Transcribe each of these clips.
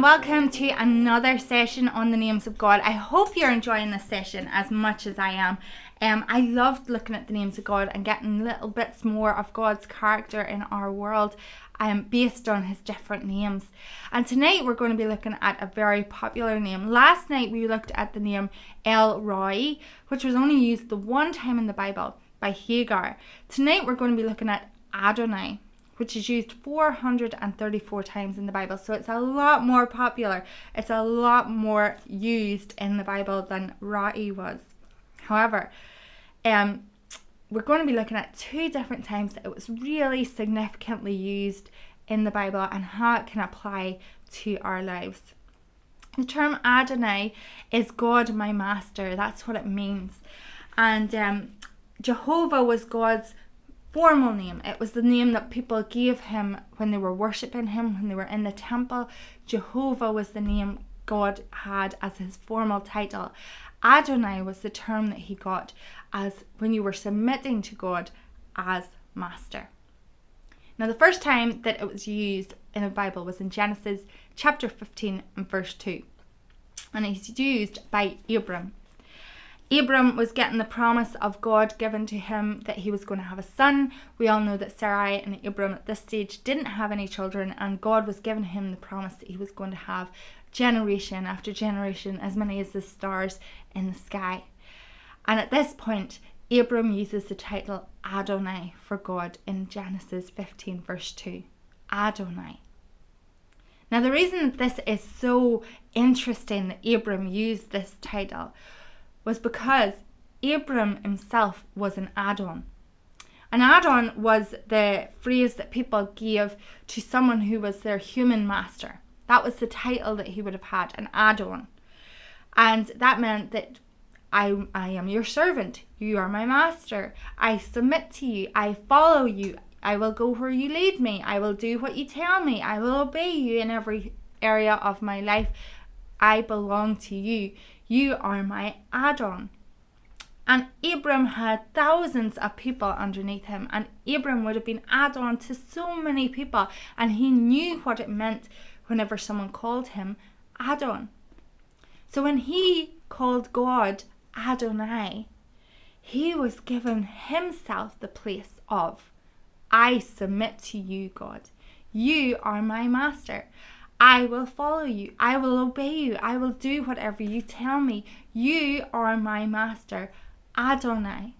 and welcome to another session on the names of God. I hope you're enjoying this session as much as I am. I loved looking at the names of God and getting little bits more of God's character in our world based on his different names. And tonight we're going to be looking at a very popular name. Last night we looked at the name El Roi, which was only used the one time in the Bible by Hagar. Tonight we're going to be looking at Adonai, which is used 434 times in the Bible. So it's a lot more popular. It's a lot more used in the Bible than Roi was. However, we're going to be looking at two different times that it was really significantly used in the Bible and how it can apply to our lives. The term Adonai is God my master. That's what it means. And Jehovah was God's formal name. It was the name that people gave him when they were worshipping him, when they were in the temple. Jehovah was the name God had as his formal title. Adonai was the term that he got as when you were submitting to God as master. Now, the first time that it was used in the Bible was in Genesis chapter 15 and verse 2. And it's used by Abram. Abram was getting the promise of God given to him that he was going to have a son. We all know that Sarai and Abram at this stage didn't have any children, and God was giving him the promise that he was going to have generation after generation, as many as the stars in the sky. And at this point, Abram uses the title Adonai for God in Genesis 15 verse 2. Adonai. Now, the reason that this is so interesting that Abram used this title was because Abram himself was an Adon. An Adon was the phrase that people gave to someone who was their human master. That was the title that he would have had, an Adon. And that meant that I am your servant. You are my master. I submit to you. I follow you. I will go where you lead me. I will do what you tell me. I will obey you in every area of my life. I belong to you. You are my Adon. And Abram had thousands of people underneath him. And Abram would have been Adon to so many people. And he knew what it meant whenever someone called him Adon. So when he called God Adonai, he was giving himself the place of, I submit to you, God. You are my master. I will follow you. I will obey you. I will do whatever you tell me. You are my master, Adonai.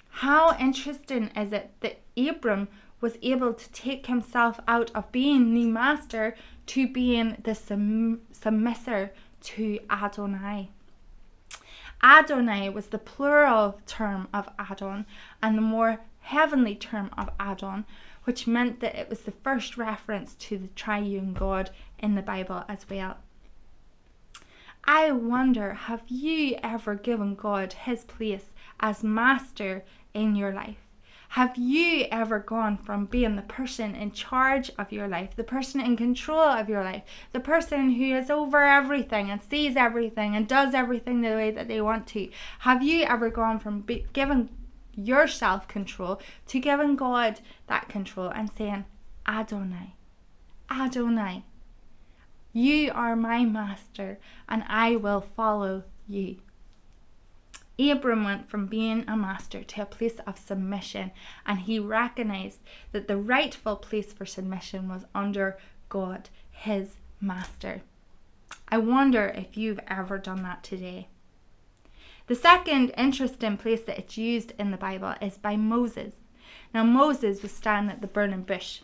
How interesting is it that Abram was able to take himself out of being the master to being the submissive to Adonai. Adonai was the plural term of Adon and the more heavenly term of Adon, which meant that it was the first reference to the triune God in the Bible as well. I wonder, have you ever given God his place as master in your life? Have you ever gone from being the person in charge of your life, the person in control of your life, the person who is over everything and sees everything and does everything the way that they want to? Have you ever gone from giving yourself control to giving God that control and saying, Adonai, Adonai, you are my master and I will follow you. Abram went from being a master to a place of submission, and he recognized that the rightful place for submission was under God, his master. I wonder if you've ever done that today. The second interesting place that it's used in the Bible is by Moses. Now, Moses was standing at the burning bush.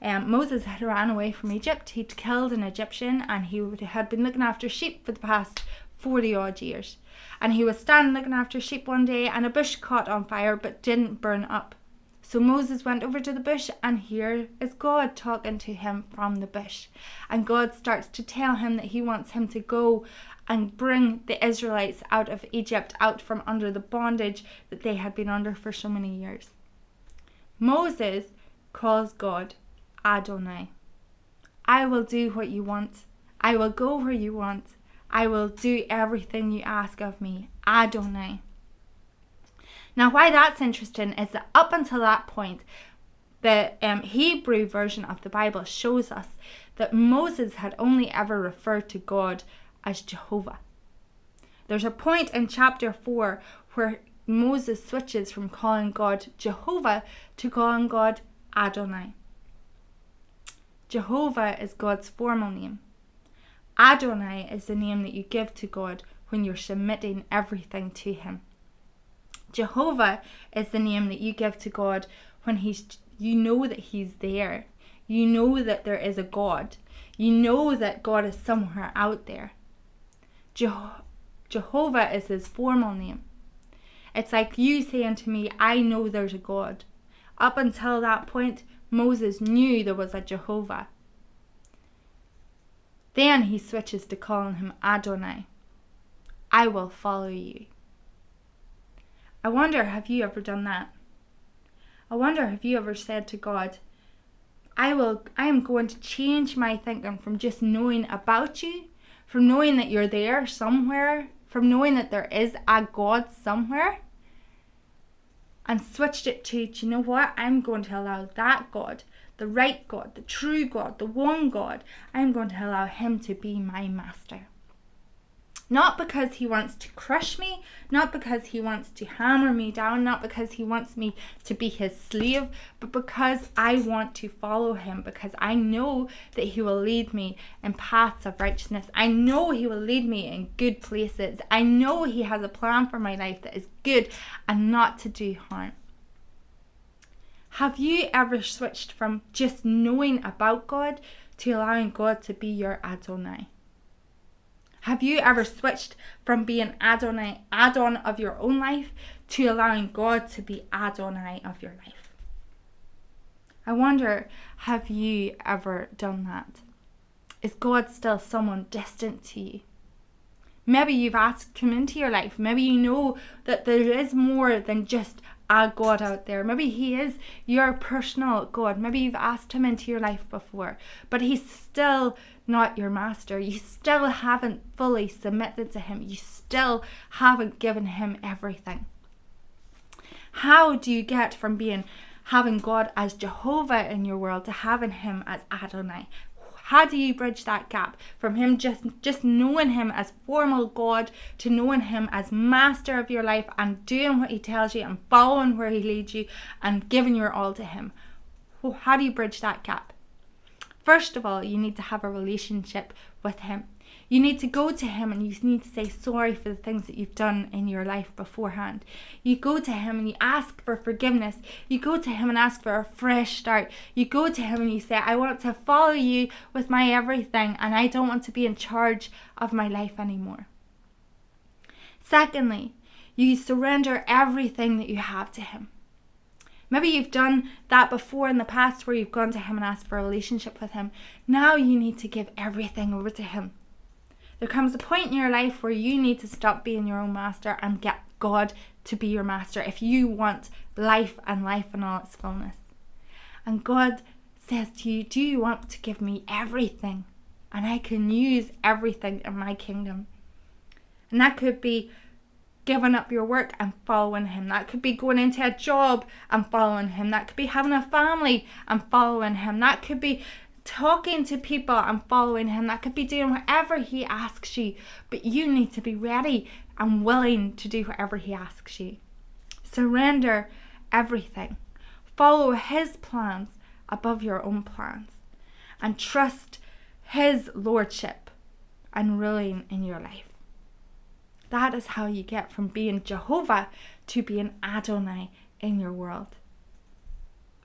Moses had ran away from Egypt. He'd killed an Egyptian, and he had been looking after sheep for the past 40 odd years. And he was standing looking after sheep one day, and a bush caught on fire but didn't burn up. So Moses went over to the bush, and here is God talking to him from the bush. And God starts to tell him that he wants him to go and bring the Israelites out of Egypt, out from under the bondage that they had been under for so many years. Moses calls God Adonai. I will do what you want. I will go where you want. I will do everything you ask of me. Adonai. Now, why that's interesting is that up until that point, the Hebrew version of the Bible shows us that Moses had only ever referred to God as Jehovah. There's a point in chapter 4 where Moses switches from calling God Jehovah to calling God Adonai. Jehovah is God's formal name. Adonai is the name that you give to God when you're submitting everything to him. Jehovah is the name that you give to God when you know that he's there. You know that there is a God. You know that God is somewhere out there. Jehovah is his formal name. It's like you saying to me, I know there's a God. Up until that point, Moses knew there was a Jehovah. Then he switches to calling him Adonai. I will follow you. I wonder, have you ever done that? I wonder, have you ever said to God, I am going to change my thinking from just knowing about you, from knowing that you're there somewhere, from knowing that there is a God somewhere, and switched it to, do you know what? I'm going to allow that God, the right God, the true God, the one God, I'm going to allow him to be my master. Not because he wants to crush me, not because he wants to hammer me down, not because he wants me to be his slave, but because I want to follow him, because I know that he will lead me in paths of righteousness. I know he will lead me in good places. I know he has a plan for my life that is good and not to do harm. Have you ever switched from just knowing about God to allowing God to be your Adonai? Have you ever switched from being Adonai, Adon of your own life, to allowing God to be Adonai of your life? I wonder, have you ever done that? Is God still someone distant to you? Maybe you've asked him into your life. Maybe you know that there is more than just a God out there. Maybe he is your personal God. Maybe you've asked him into your life before, but he's still not your master. You still haven't fully submitted to him. You still haven't given him everything. How do you get from having God as Jehovah in your world to having him as Adonai? How do you bridge that gap from him just knowing him as formal God to knowing him as master of your life and doing what he tells you and following where he leads you and giving your all to him? How do you bridge that gap? First of all, you need to have a relationship with him. You need to go to him and you need to say sorry for the things that you've done in your life beforehand. You go to him and you ask for forgiveness. You go to him and ask for a fresh start. You go to him and you say, I want to follow you with my everything and I don't want to be in charge of my life anymore. Secondly, you surrender everything that you have to him. Maybe you've done that before in the past where you've gone to him and asked for a relationship with him. Now you need to give everything over to him. There comes a point in your life where you need to stop being your own master and get God to be your master if you want life and life in all its fullness. And God says to you, do you want to give me everything? And I can use everything in my kingdom. And that could be giving up your work and following him. That could be going into a job and following him. That could be having a family and following him. That could be talking to people and following him. That could be doing whatever he asks you. But you need to be ready and willing to do whatever he asks you. Surrender everything. Follow his plans above your own plans. And trust his lordship and ruling in your life. That is how you get from being Jehovah to being Adonai in your world.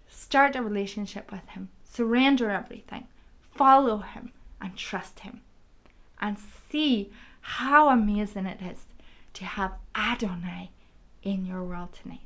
Start a relationship with him. Surrender everything. Follow him and trust him. And see how amazing it is to have Adonai in your world tonight.